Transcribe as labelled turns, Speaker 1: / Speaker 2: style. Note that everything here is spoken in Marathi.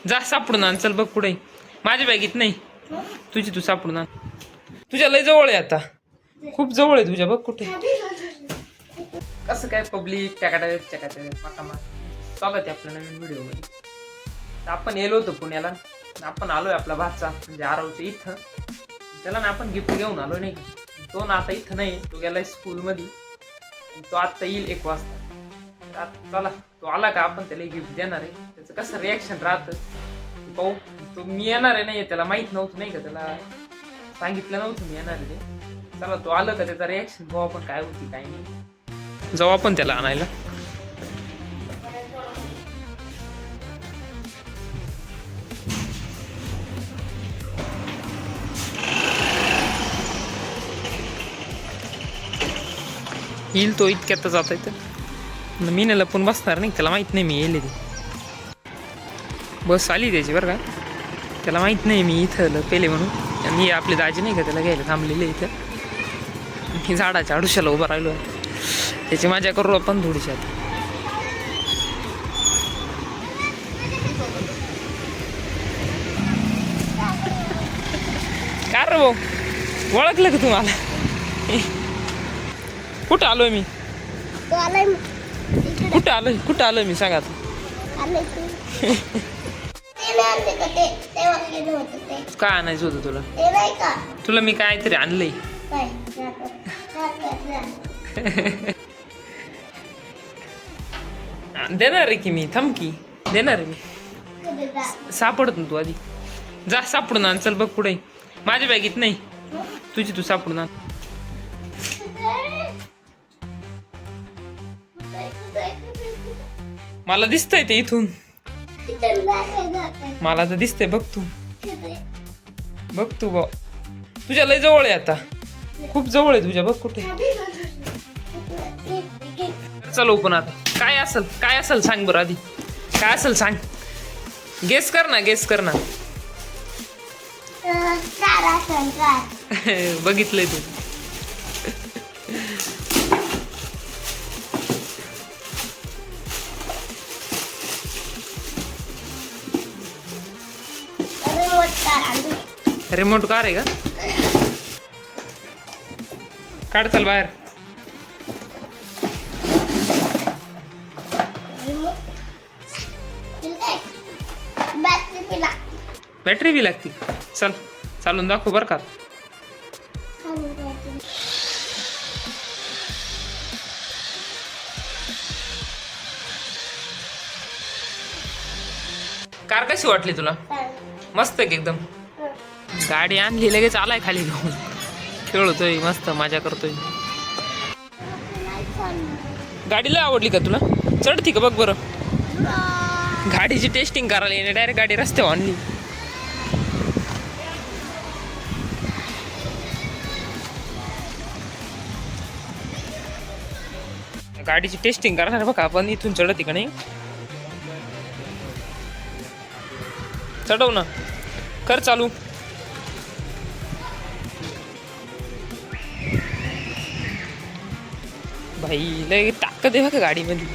Speaker 1: जा सापडून आण, चल बघ कुठे माझ्या बॅगीत नाही, तुझी तू सापडून आण. तुझ्या लय जवळ आहे आता, खूप जवळ आहे तुझ्या, बघ कुठे. कसं काय पब्लिक स्वागत आहे आपल्या नवीन व्हिडिओ मध्ये. आपण येलो होतो पुण्याला, आपण आलोय आपला भाचा म्हणजे आरवच्या इथं. त्याला ना आपण गिफ्ट घेऊन आलो नाही, तो ना आता इथं नाही, तो गेलाय स्कूल मध्ये. तो आता येईल 1 वाजता. चला तो आला का आपण त्याला गिफ्ट देणार आहे. त्याचं कसं रिॲक्शन राहतं पाहू. तो मी येणार आहे, नाही त्याला माहित नव्हतं नाही का, त्याला सांगितलं नव्हतं मी येणार आहे ते. चला तो आलं का त्याचा रिॲक्शन पाहू आपण, काय होती काय नाही. जाऊ आपण त्याला आणायला. येईल तो इतक्यात जात आहे. मी नाही लपून बसणार नाही, त्याला माहित नाही मी येईल. ती बस आली त्याची बरं का, त्याला माहित नाही मी इथं पेले म्हणून. आणि आपले दाजी नाही का त्याला घ्यायला थांबलेले इथं. मी झाडाच्या आडुशाला उभा राहिलो आहे, त्याची मजा करू आपण थोडीशी आता. का रे भाऊ, ओळखलं का तुम्हाला? कुठं आलोय मी, कुठं आलोय मी सांगा. काय आणायचं होतं तुला? तुला मी काहीतरी आणलंय. देणार आहे की मी, थांब की देणार आहे मी. सापडत ना तू आधी, जा सापडून आण, चल बघ कुठे माझ्या बॅगीत नाही, तुझी तू सापडून आण. मला दिसतंय ते इथून, मला तर दिसतंय. बघ तू, बघ तू बघ, तुझ्या लय जवळ आहे आता, खूप जवळ आहे तुझ्या, बघ कुठे. चलो पण आता काय असेल सांग बरं आधी, काय असेल सांग. गेस कर ना. बघितलंय तू. रिमोट कार आहे का? काढ चल बाहेर. बॅटरी बी लागते. चल चालून दाखव बरं का. कार कशी वाटली तुला? मस्त आहे एकदम. गाडी आणली लगेच आलाय खाली घेऊन, खेळतोय मस्त मजा करतोय. गाडीला आवडली का तुला? चढती का बघ बरं. गाडीची टेस्टिंग करायला येणे, डायरेक्ट गाडी रस्त्यावर आणली. गाडीची टेस्टिंग करणार बघा आपण. इथून चढती का नाही, चढव ना, कर चालू. भाई लय ताकद आहे बघा गाडीमध्ये.